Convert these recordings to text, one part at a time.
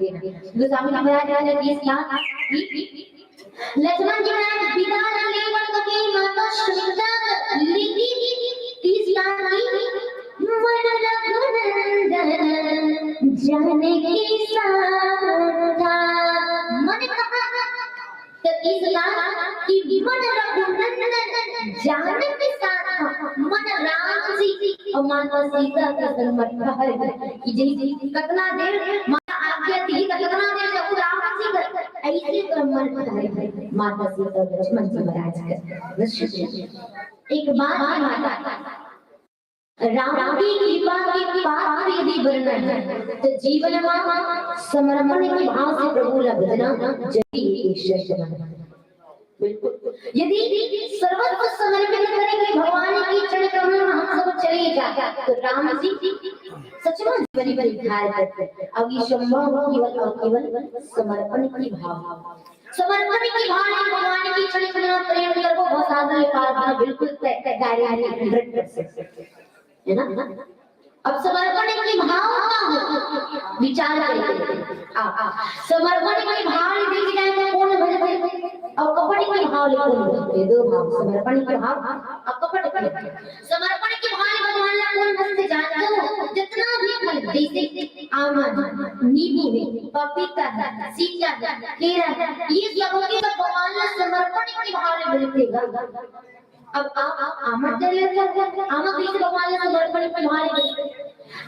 देना। तो स्वामी महाराज ने 20 लाख लक्ष्मण जी महाराज पिता ने लेवन तो के माता सुमित्रा लीधी 30 लाख मन रघुनंदन जाने की साधा मन कहा तो 30 लाख की मन रघुनंदन जाने के साथ मन राम जी और माता सीता का जन्म है कि जी कितना देर माता आज्ञा थी कितना देर जब राम जी कर ऐसे क्रम है माता सीता लक्ष्मण जी महाराज का एक बार माता राम की कृपा के पार यदि वर्णन है तो जीवन में समर्पण के भाव से प्रभु लगना जरूरी है। बिल्कुल यदि सर्वस्व समर्पित करेंगे भगवान की चरण कमल में हम सब चले जाए तो राम जी सचमुच बड़ी बड़ी धार करते। अब ये संभव केवल और केवल समर्पण की भाव समर्पण की भाव भगवान की चरण कमल में प्रेम कर वो बहुत आदर पार बिल्कुल तय गायब है ना। अब समर्पण की भाव का हो विचार करें समर्पण की भाव देख जाए तो कौन भजते और कपट के भाव लिखो दो भाव समर्पण के भाव और कपट के समर्पण के भाव भगवान ला कौन भजते जानते जितना भी फल जैसे आम नींबू पपीता सीता केरा ये सब के भगवान ला समर्पण के भाव मिलते। अब आमा चले आमा कृष्ण भगवान ने समर्पण के भाव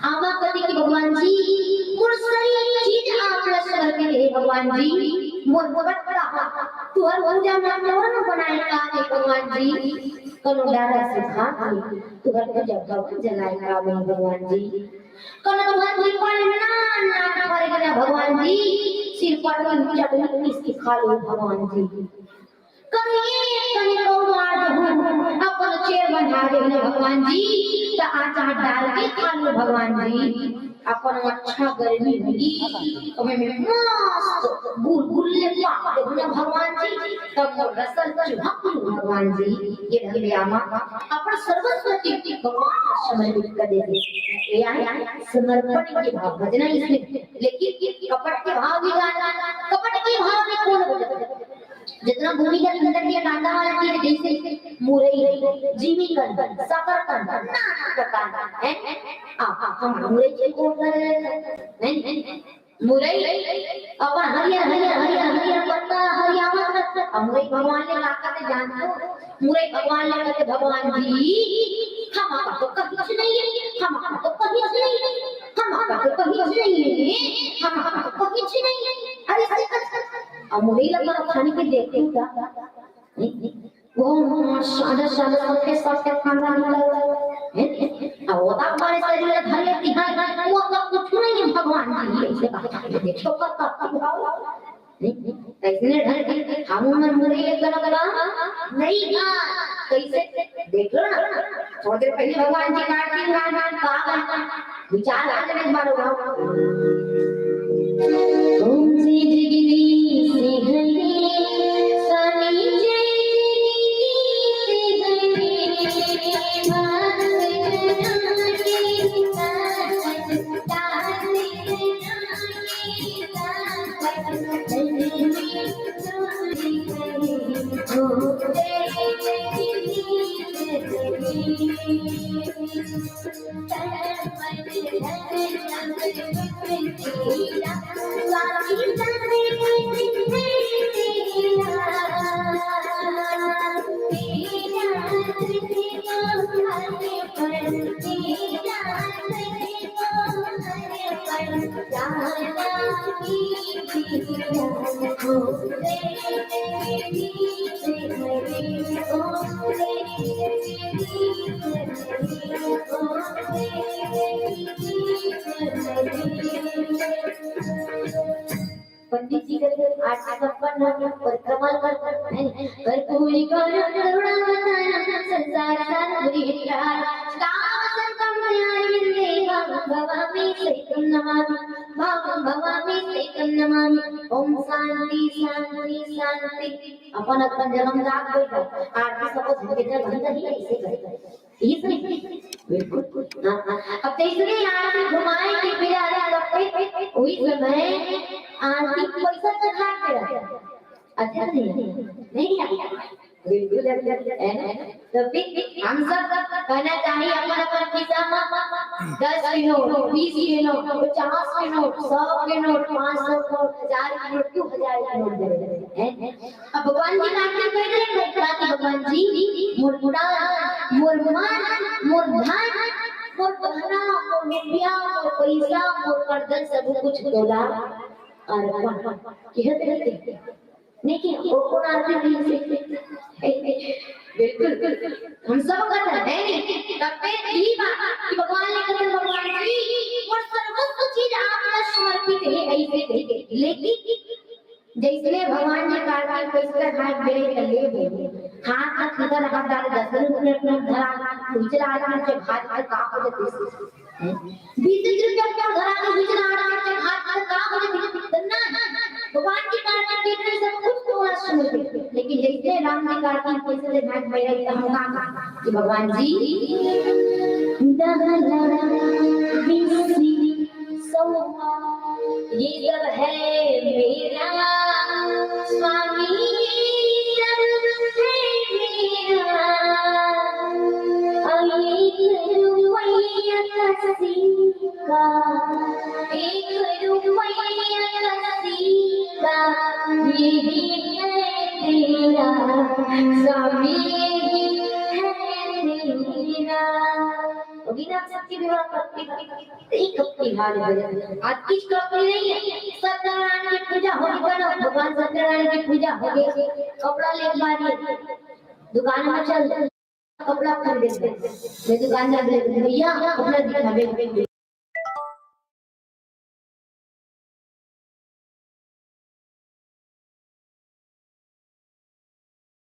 आमा पति की भगवान जी मुर्सरी चीज आप समर्पित है भगवान जी मोर बड़ा तू हर पूजा में मोर बनाए का है भगवान जी कनो डारा से खा तू हर पूजा भगवान जलाए का में भगवान जी कनो भगवान जी पर ना करेगा भगवान जी सिर पर चटनी इसकी खा लो भगवान जी कहीं को मार दो अपन चेर बना दे भगवान जी तो आटा डाल के खा लो भगवान जी अपन अच्छा गर्मी होगी तो मैं मस्त गुलगुल्ले पा दे भगवान जी तब रसल चुहक लो भगवान जी ये रहे आमा अपन सर्वस्व की भगवान समर्पित कर दे यानी समर्पण के भाव भजना इसमें लेकिन कपट के भाव भी गाना कपट के भाव में कौन बजता जितना भूमि का अंदर के कांदा वाला चीज जैसे मुरई जीवी कर सफर कर नाना प्रकार है हम मुरई को कर मुरई अब हरिया पत्ता हरिया मुरई भगवान ने लाकर जानते मुरई भगवान ने कहते भगवान जी हमारा तो कभी नहीं है हमारा तो कभी नहीं है हमारा तो कभी नहीं है हमारा तो कभी नहीं है अरे अब मुरई लगा खाने के देखते क्या वो सादा सबके खाना है अब वो तब हमारे शरीर में धर लेती है वो सब कुछ नहीं है भगवान जी ऐसे कहा देखो कैसे ढल के हम उम्र मुरई लगा नहीं कैसे देख लो ना थोड़ी देर पहले भगवान जी कहा विचार आने में बार ओम श्री जगदीश हरि स्वामी जय पंडित जी करके 8 संपन्न परिक्रमा कर पूरी संसार ओम शांति शांति शांति अपन अपन जन्म जाग बैठा आरती सब घंटा ही ऐसे करे ये सही बिल्कुल। अब तीसरी आरती घुमाए के बिना लगते वही समय आरती पैसा तो खाते रहे अच्छा नहीं आया बिल्कुल है ना। तो फिर हम सब कहना चाहिए अपन अपन खिस्सा में 10 के नोट 20 के नोट 50 के नोट 100 के नोट 500 के नोट 1000 के नोट 2000 के नोट दे हैं। अब भगवान जी काटे कह रहे हैं कि भगवान जी मोर मुराद मोर मान मोर धन मोर बहना मोर रुपया मोर पैसा मोर कर्जन सब कुछ तोला और कहते नहीं कि वो कौन आरती नहीं से बिल्कुल हम सब कहते हैं नहीं तब पे यही बात कि भगवान ने कहा भगवान जी और सर्वस्व चीज आपने समर्पित है ऐसे लेकिन जैसे भगवान जी कार्तिक कैसे हाथ मेरे चले गए हाथ हाथ इधर हाथ डाल 10 मिनट में धरा दूसरा आदमी से हाथ हाथ का हो जाते 20 रुपया क्या धरा के दूसरा आदमी से हाथ हाथ का हो जाते ना भगवान की कार्तिक देखने सब कुछ थोड़ा सुन लेकिन जैसे राम जी कार्तिक कैसे हाथ मेरे हम कहा कि भगवान जी दहला बिसी सौमा ये सब है मेरा स्वामी सब है मेरा एक रुपया का एक रुपया का ये है तेरा स्वामी है तेरा बिना शक्ति विवाह करते एक अपनी हाल है आज किस कपड़े नहीं है सत्यनारायण की पूजा होगी करो भगवान सत्यनारायण की पूजा होगी कपड़ा ले बारी दुकान में चल कपड़ा खरीद ले मैं दुकानदार ले भैया कपड़ा दिखावे